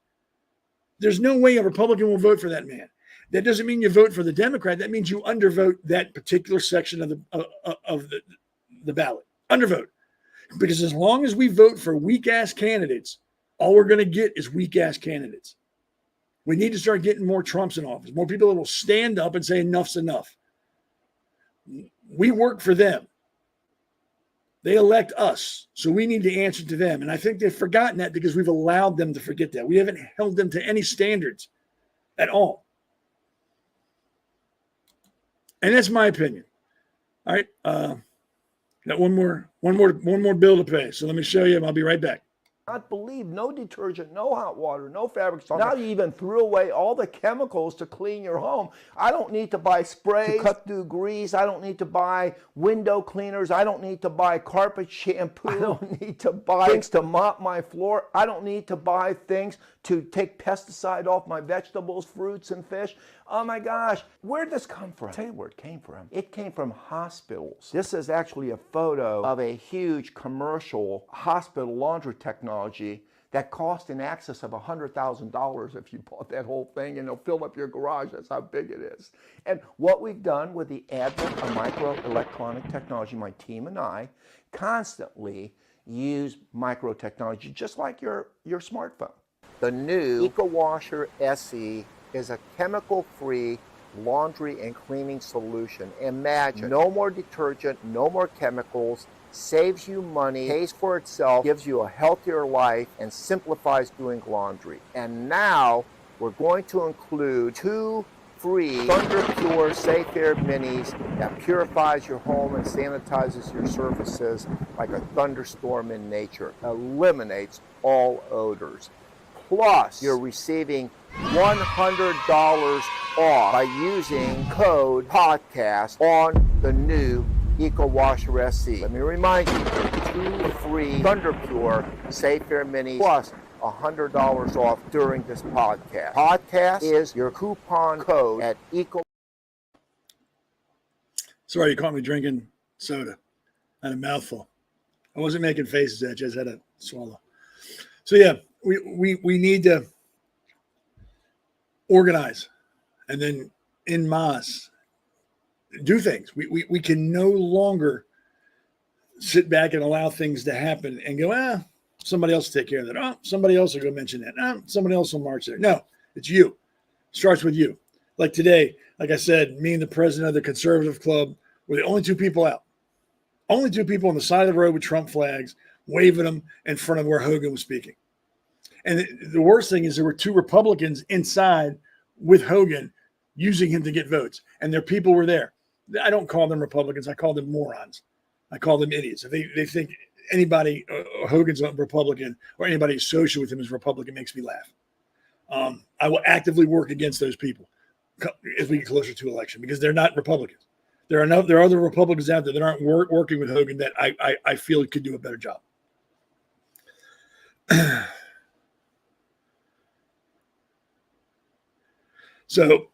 There's no way a Republican will vote for that man. That doesn't mean you vote for the Democrat. That means you undervote that particular section of the ballot. Undervote. Because as long as we vote for weak-ass candidates, all we're going to get is weak-ass candidates. We need to start getting more Trumps in office, more people that will stand up and say enough's enough. We work for them. They elect us, so we need to answer to them. And I think they've forgotten that because we've allowed them to forget that. We haven't held them to any standards at all. And that's my opinion. All right. Got one more bill to pay. So let me show you, and I'll be right back. Not believe, no detergent, no hot water, no fabric softener. Now you even threw away all the chemicals to clean your home. I don't need to buy spray to cut through grease. I don't need to buy window cleaners. I don't need to buy carpet shampoo. I don't need to buy things to mop my floor. I don't need to buy things to take pesticide off my vegetables, fruits, and fish. Oh my gosh, where did this come from? I'll tell you where it came from. It came from hospitals. This is actually a photo of a huge commercial hospital laundry technology that cost in excess of $100,000 if you bought that whole thing, and it'll fill up your garage. That's how big it is. And what we've done with the advent of microelectronic technology, my team and I constantly use microtechnology just like your smartphone. The new EcoWasher SE is a chemical-free laundry and cleaning solution. Imagine, no more detergent, no more chemicals, saves you money, pays for itself, gives you a healthier life, and simplifies doing laundry. And now we're going to include 2 free Thunder Pure Safe Air Minis that purifies your home and sanitizes your surfaces like a thunderstorm in nature, eliminates all odors. Plus, you're receiving $100 off by using code podcast on the new EcoWasher SE. Let me remind you, 2 free Thunder Pure Safe Air Minis plus $100 off during this podcast. Podcast is your coupon code at Eco. Sorry, you caught me drinking soda. I had a mouthful. I wasn't making faces at you. I just had to swallow. So yeah, we need to organize and then en masse do things. We can no longer sit back and allow things to happen and go, somebody else will take care of that. Oh, somebody else will go mention that. Somebody else will march there. No, it's you. Starts with you. Like today, like I said, me and the president of the conservative club were the only 2 people out. Only 2 people on the side of the road with Trump flags, waving them in front of where Hogan was speaking. And the worst thing is there were 2 Republicans inside with Hogan using him to get votes. And their people were there. I don't call them Republicans. I call them morons. I call them idiots. If they think anybody, Hogan's a Republican or anybody associated with him is Republican, makes me laugh. I will actively work against those people as we get closer to election because they're not Republicans. There are other Republicans out there that aren't working with Hogan that I feel could do a better job. So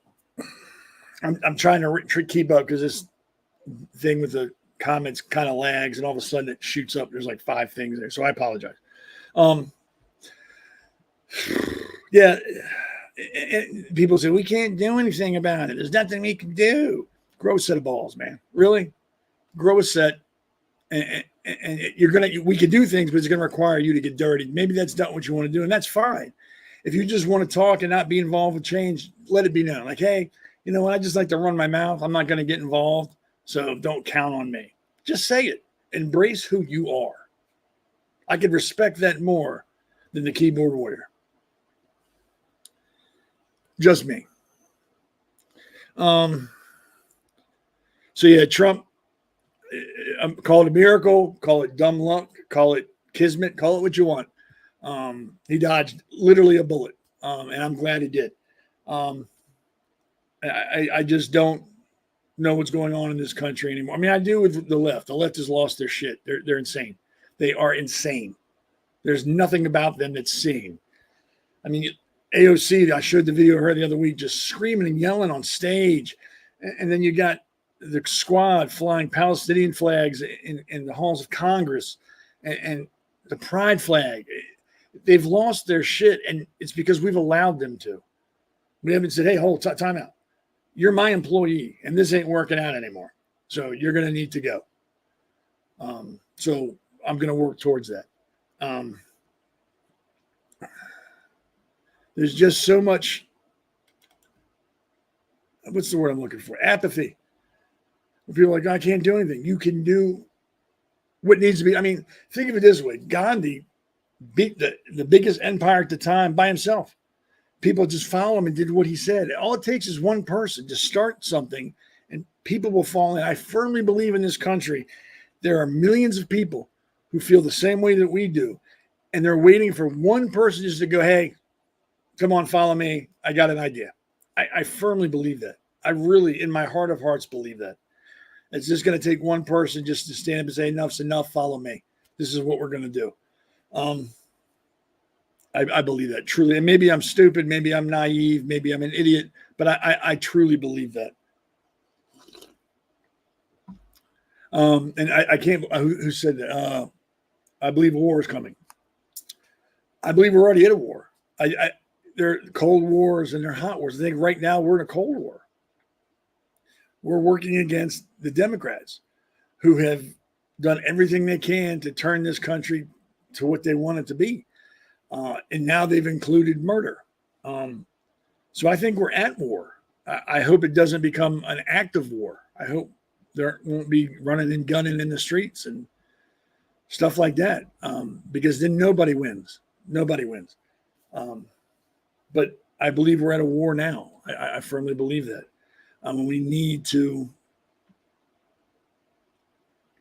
I'm trying to keep up because this thing with the comments kind of lags and all of a sudden it shoots up. There's like 5 things there. So I apologize. Yeah. And people say, we can't do anything about it. There's nothing we can do. Grow a set of balls, man. Really? Grow a set. And we can do things, but it's going to require you to get dirty. Maybe that's not what you want to do. And that's fine. If you just want to talk and not be involved with change, let it be known. Like, hey, you know what? I just like to run my mouth. I'm not going to get involved. So don't count on me. Just say it. Embrace who you are. I could respect that more than the keyboard warrior. Just me. So yeah, Trump, call it a miracle, call it dumb luck, call it kismet, call it what you want. He dodged literally a bullet, and I'm glad he did. I just don't know what's going on in this country anymore. I mean, I do with the left. The left has lost their shit. They're insane. They are insane. There's nothing about them that's sane. I mean, AOC, I showed the video of her the other week, just screaming and yelling on stage. And then you got the squad flying Palestinian flags in the halls of Congress and the pride flag. They've lost their shit, and it's because we've allowed them to. We haven't said, hey, hold, time out. You're my employee, and this ain't working out anymore. So you're going to need to go. So I'm going to work towards that. There's just so much, what's the word I'm looking for? Apathy. People are like, I can't do anything. You can do what needs to be. I mean, think of it this way. Gandhi beat the biggest empire at the time by himself. People just followed him and did what he said. All it takes is one person to start something and people will fall in. I firmly believe in this country, there are millions of people who feel the same way that we do. And they're waiting for one person just to go, hey, come on, follow me. I got an idea. I firmly believe that. I really, in my heart of hearts, believe that. It's just going to take one person just to stand up and say, enough's enough, follow me. This is what we're going to do. I believe that truly. And maybe I'm stupid. Maybe I'm naive. Maybe I'm an idiot. But I truly believe that. And I can't, who said that? I believe a war is coming. I believe we're already at a war. There are cold wars and there are hot wars. I think right now we're in a cold war. We're working against the Democrats who have done everything they can to turn this country to what they want it to be. And now they've included murder. So I think we're at war. I hope it doesn't become an active war. I hope there won't be running and gunning in the streets and stuff like that, because then nobody wins. Nobody wins. But I believe we're at a war now. I firmly believe that. We need to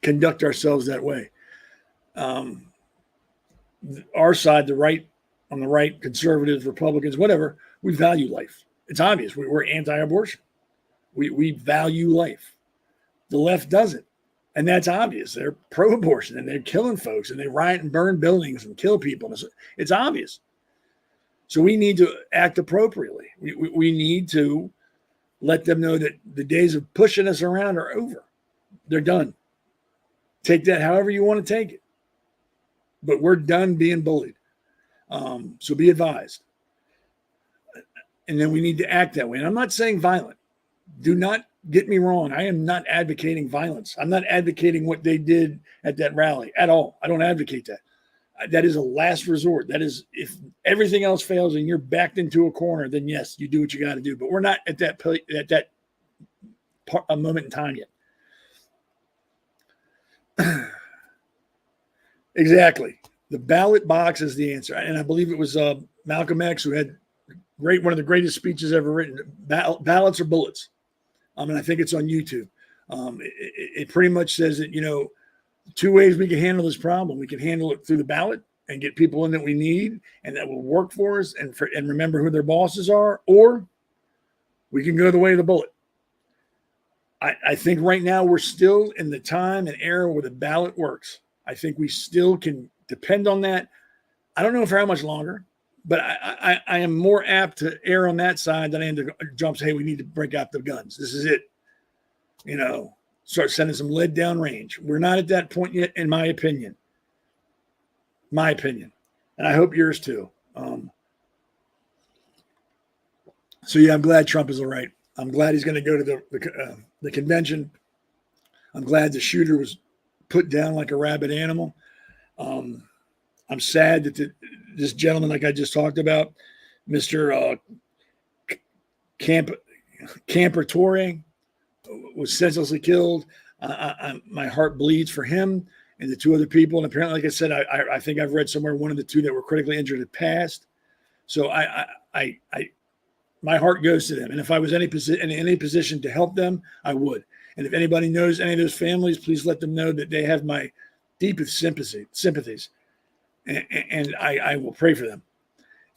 conduct ourselves that way. Our side, on the right, conservatives, Republicans, whatever, we value life. It's obvious. We're anti-abortion. We value life. The left doesn't. And that's obvious. They're pro-abortion and they're killing folks and they riot and burn buildings and kill people. It's obvious. So we need to act appropriately. We need to let them know that the days of pushing us around are over. They're done. Take that however you want to take it. But we're done being bullied. So be advised. And then we need to act that way. And I'm not saying violent. Do not get me wrong. I am not advocating violence. I'm not advocating what they did at that rally at all. I don't advocate that. That is a last resort. That is, if everything else fails and you're backed into a corner, then yes, you do what you got to do. But we're not at that moment in time yet. Exactly. The ballot box is the answer. And I believe it was Malcolm X who had one of the greatest speeches ever written. Ballots or bullets. And I think it's on YouTube. It pretty much says that, two ways we can handle this problem. We can handle it through the ballot and get people in that we need and that will work for us and remember who their bosses are, or we can go the way of the bullet. I think right now we're still in the time and era where the ballot works. I think we still can depend on that. I don't know for how much longer, but I am more apt to err on that side than I am to jump say, hey, we need to break out the guns. This is it. Start sending some lead down range. We're not at that point yet, in my opinion. My opinion. And I hope yours too. So yeah, I'm glad Trump is all right. I'm glad he's going to go to the convention. I'm glad the shooter was put down like a rabid animal. I'm sad that this gentleman, like I just talked about, Mr. Campertore, was senselessly killed. My heart bleeds for him and the two other people. And apparently, like I said, I think I've read somewhere one of the two that were critically injured had passed. So my heart goes to them. And if I was in any position to help them, I would. And if anybody knows any of those families, please let them know that they have my deepest sympathies. And I will pray for them.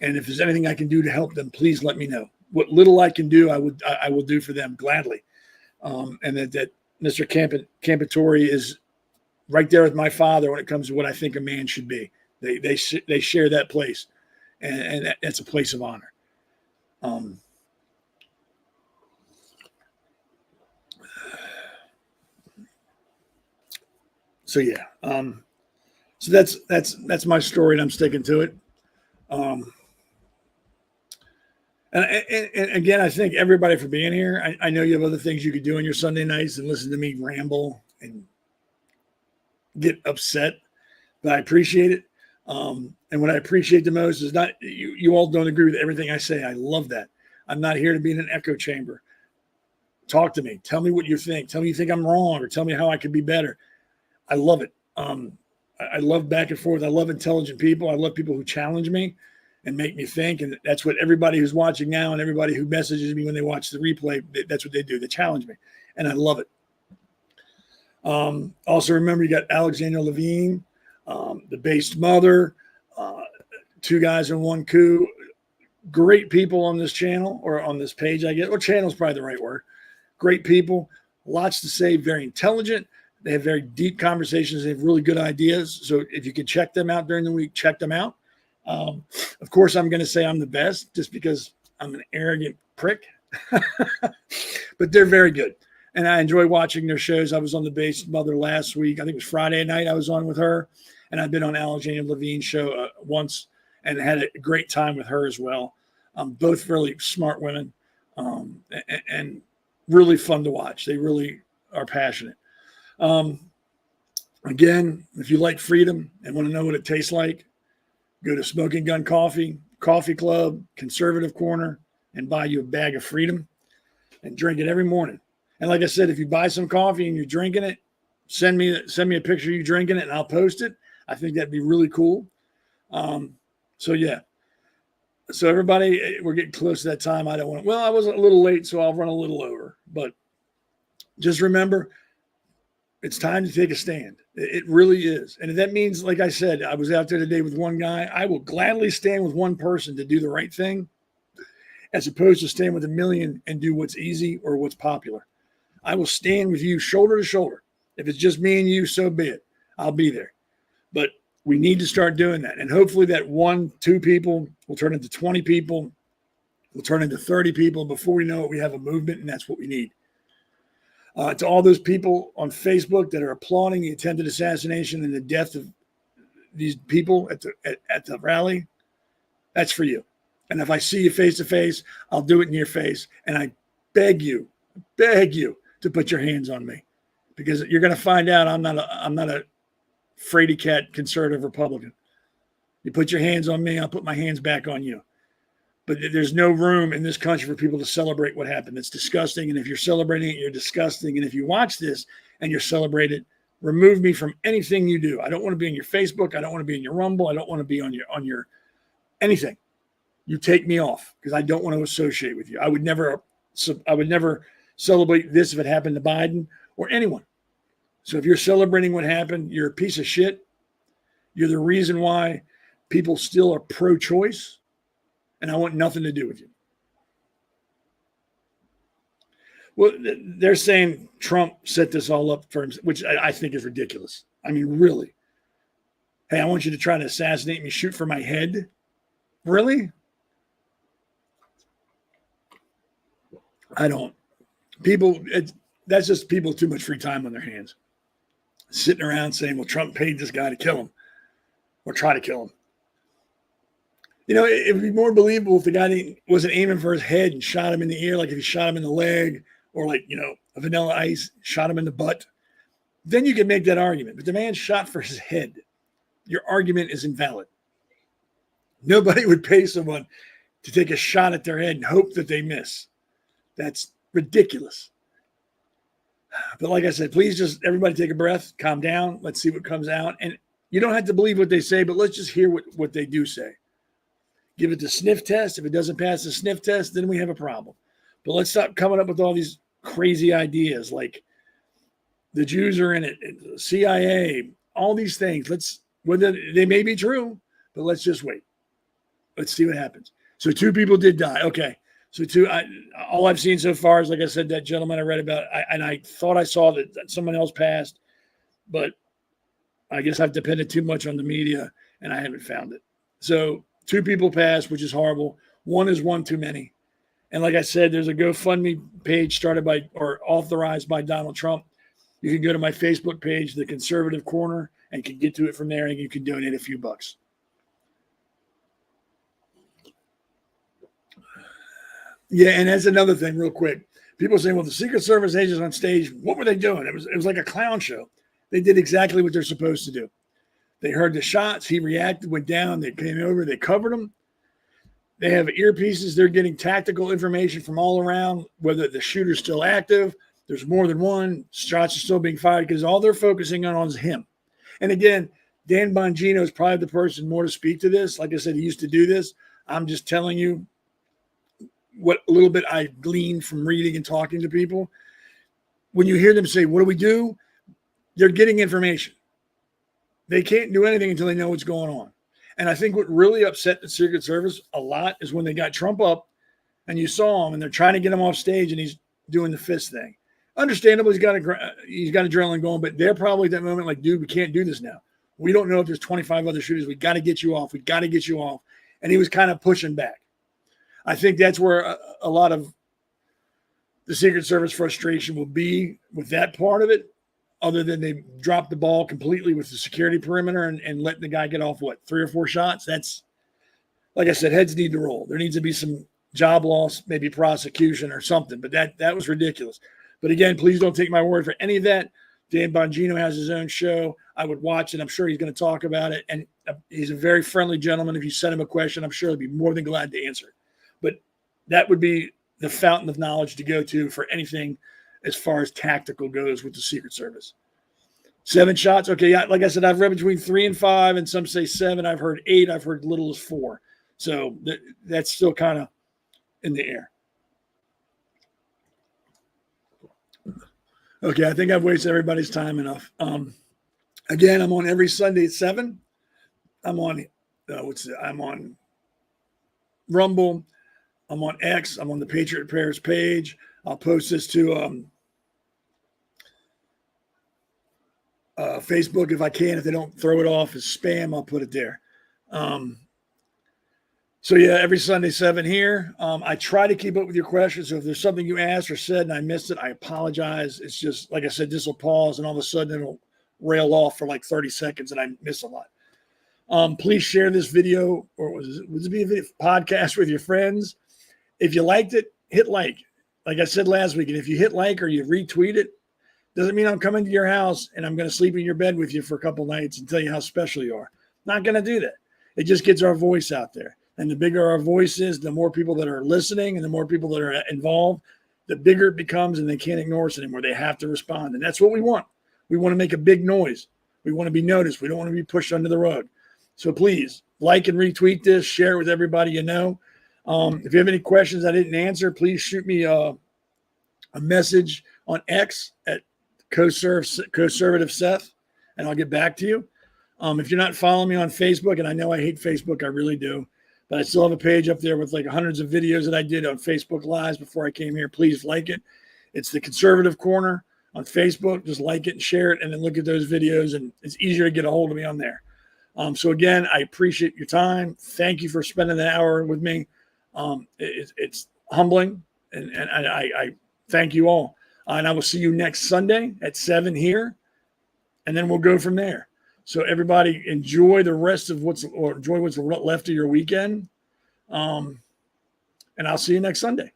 And if there's anything I can do to help them, please let me know. What little I can do, I will do for them gladly. And that Mr. Campertore is right there with my father when it comes to what I think a man should be. They share that place, and that's a place of honor. So yeah. So that's my story, and I'm sticking to it. And again, I thank everybody for being here. I know you have other things you could do on your Sunday nights and listen to me ramble and get upset, but I appreciate it. And what I appreciate the most is not you all don't agree with everything I say. I love that. I'm not here to be in an echo chamber. Talk to me. Tell me what you think. Tell me you think I'm wrong, or tell me how I could be better. I love it. I love back and forth. I love intelligent people. I love people who challenge me and make me think. And that's what everybody who's watching now and everybody who messages me when they watch the replay, that's what they do. They challenge me. and I love it. Also, remember, you got Alexander Levine, the Based Mother, Two Guys in One Coup. Great people on this channel, or on this page, I guess. Or channel is probably the right word. Great people, lots to say, very intelligent. They have very deep conversations. They have really good ideas. So if you could check them out during the week, check them out. Of course, I'm going to say I'm the best just because I'm an arrogant prick. But they're very good. And I enjoy watching their shows. I was on the Based Mother last week. I think it was Friday night I was on with her. And I've been on Alexander Levine's show once and had a great time with her as well. Both really smart women and really fun to watch. They really are passionate. Again, if you like freedom and want to know what it tastes like, go to Smoking Gun Coffee, Coffee Club, Conservative Corner, and buy you a bag of freedom and drink it every morning. And like I said, if you buy some coffee and you're drinking it, send me a picture of you drinking it and I'll post it. I think that'd be really cool. So yeah. So everybody, we're getting close to that time. I was a little late, so I'll run a little over. But just remember, it's time to take a stand. It really is. And if that means, like I said, I was out there today with one guy, I will gladly stand with one person to do the right thing, as opposed to stand with a million and do what's easy or what's popular. I will stand with you shoulder to shoulder. If it's just me and you, so be it. I'll be there. But we need to start doing that. And hopefully that 1-2 people will turn into 20 people, will turn into 30 people. Before we know it, we have a movement, and that's what we need. To all those people on Facebook that are applauding the attempted assassination and the death of these people at the rally, that's for you. And if I see you face to face, I'll do it in your face. And I beg you to put your hands on me, because you're going to find out I'm not a fraidy cat conservative Republican. You put your hands on me, I'll put my hands back on you. But there's no room in this country for people to celebrate what happened. It's disgusting. And if you're celebrating it, you're disgusting. And if you watch this and you're celebrating, remove me from anything you do. I don't want to be on your Facebook. I don't want to be in your Rumble. I don't want to be on your anything. You take me off, because I don't want to associate with you. I would never celebrate this if it happened to Biden or anyone. So if you're celebrating what happened, you're a piece of shit. You're the reason why people still are pro-choice, and I want nothing to do with you. Well, they're saying Trump set this all up for him, which I think is ridiculous. I mean, really. Hey, I want you to try to assassinate me, shoot for my head. Really? I don't. That's just people with too much free time on their hands. Sitting around saying, well, Trump paid this guy to kill him or try to kill him. You know, it would be more believable if the guy wasn't aiming for his head and shot him in the ear, like if he shot him in the leg, or like, a Vanilla Ice shot him in the butt. Then you could make that argument. But the man shot for his head. Your argument is invalid. Nobody would pay someone to take a shot at their head and hope that they miss. That's ridiculous. But like I said, please just everybody take a breath, calm down. Let's see what comes out. And you don't have to believe what they say, but let's just hear what they do say. Give it the sniff test. If it doesn't pass the sniff test, then we have a problem. But let's stop coming up with all these crazy ideas like the Jews are in it, CIA, all these things. Whether they may be true, but let's just wait. Let's see what happens. So 2 people did die. Okay. So all I've seen so far is, like I said, that gentleman I read about, and I thought I saw that someone else passed, but I guess I've depended too much on the media and I haven't found it. So 2 people passed, which is horrible. 1 is one too many. And like I said, there's a GoFundMe page started by or authorized by Donald Trump. You can go to my Facebook page, The Conservative Corner, and can get to it from there, and you can donate a few bucks. Yeah, and that's another thing real quick. People saying, well, the Secret Service agents on stage, what were they doing? It was like a clown show. They did exactly what they're supposed to do. They heard the shots. He reacted, went down. They came over. They covered him. They have earpieces. They're getting tactical information from all around, whether the shooter's still active. There's more than one. Shots are still being fired because all they're focusing on is him. And again, Dan Bongino is probably the person more to speak to this. Like I said, he used to do this. I'm just telling you what a little bit I gleaned from reading and talking to people. when you hear them say, what do we do? They're getting information. They can't do anything until they know what's going on. And I think what really upset the Secret Service a lot is when they got Trump up and you saw him and they're trying to get him off stage and he's doing the fist thing. Understandable, he's got adrenaline going, but they're probably at that moment like, dude, we can't do this now. We don't know if there's 25 other shooters. We got to get you off. We got to get you off. And he was kind of pushing back. I think that's where a lot of the Secret Service frustration will be with that part of it, other than they dropped the ball completely with the security perimeter and letting the guy get off, 3 or 4 shots? That's, like I said, heads need to roll. There needs to be some job loss, maybe prosecution or something, but that was ridiculous. But again, please don't take my word for any of that. Dan Bongino has his own show. I would watch it. I'm sure he's going to talk about it. And he's a very friendly gentleman. If you send him a question, I'm sure he'll be more than glad to answer it. But that would be the fountain of knowledge to go to for anything as far as tactical goes with the Secret Service. 7 shots. Okay, like I said, I've read between 3 and 5, and some say 7. I've heard 8. I've heard little as 4. So that's still kind of in the air. Okay, I think I've wasted everybody's time enough. Again, I'm on every Sunday at 7. I'm on I'm on Rumble. I'm on X. I'm on the Patriot Prayers page. I'll post this to Facebook if I can. If they don't throw it off as spam, I'll put it there. So yeah, every Sunday 7 here. I try to keep up with your questions. So if there's something you asked or said and I missed it, I apologize. It's just, like I said, this will pause and all of a sudden it'll rail off for like 30 seconds and I miss a lot. Please share this video, or was it be a video podcast with your friends? If you liked it, hit like. Like I said last week, and if you hit like or you retweet it, doesn't mean I'm coming to your house and I'm going to sleep in your bed with you for a couple nights and tell you how special you are. Not going to do that. It just gets our voice out there. And the bigger our voice is, the more people that are listening and the more people that are involved, the bigger it becomes, and they can't ignore us anymore. They have to respond. And that's what we want. We want to make a big noise. We want to be noticed. We don't want to be pushed under the rug. So please like and retweet this, share it with everybody you know. If you have any questions I didn't answer, please shoot me a message on X at Conservative Seth, and I'll get back to you. If you're not following me on Facebook, and I know I hate Facebook, I really do, but I still have a page up there with like hundreds of videos that I did on Facebook Lives before I came here. Please like it. It's the Conservative Corner on Facebook. Just like it and share it, and then look at those videos, and it's easier to get a hold of me on there. So again, I appreciate your time. Thank you for spending an hour with me. It's humbling, and I thank you all. And I will see you next Sunday at 7 here, and then we'll go from there. So everybody enjoy the rest of enjoy what's left of your weekend. And I'll see you next Sunday.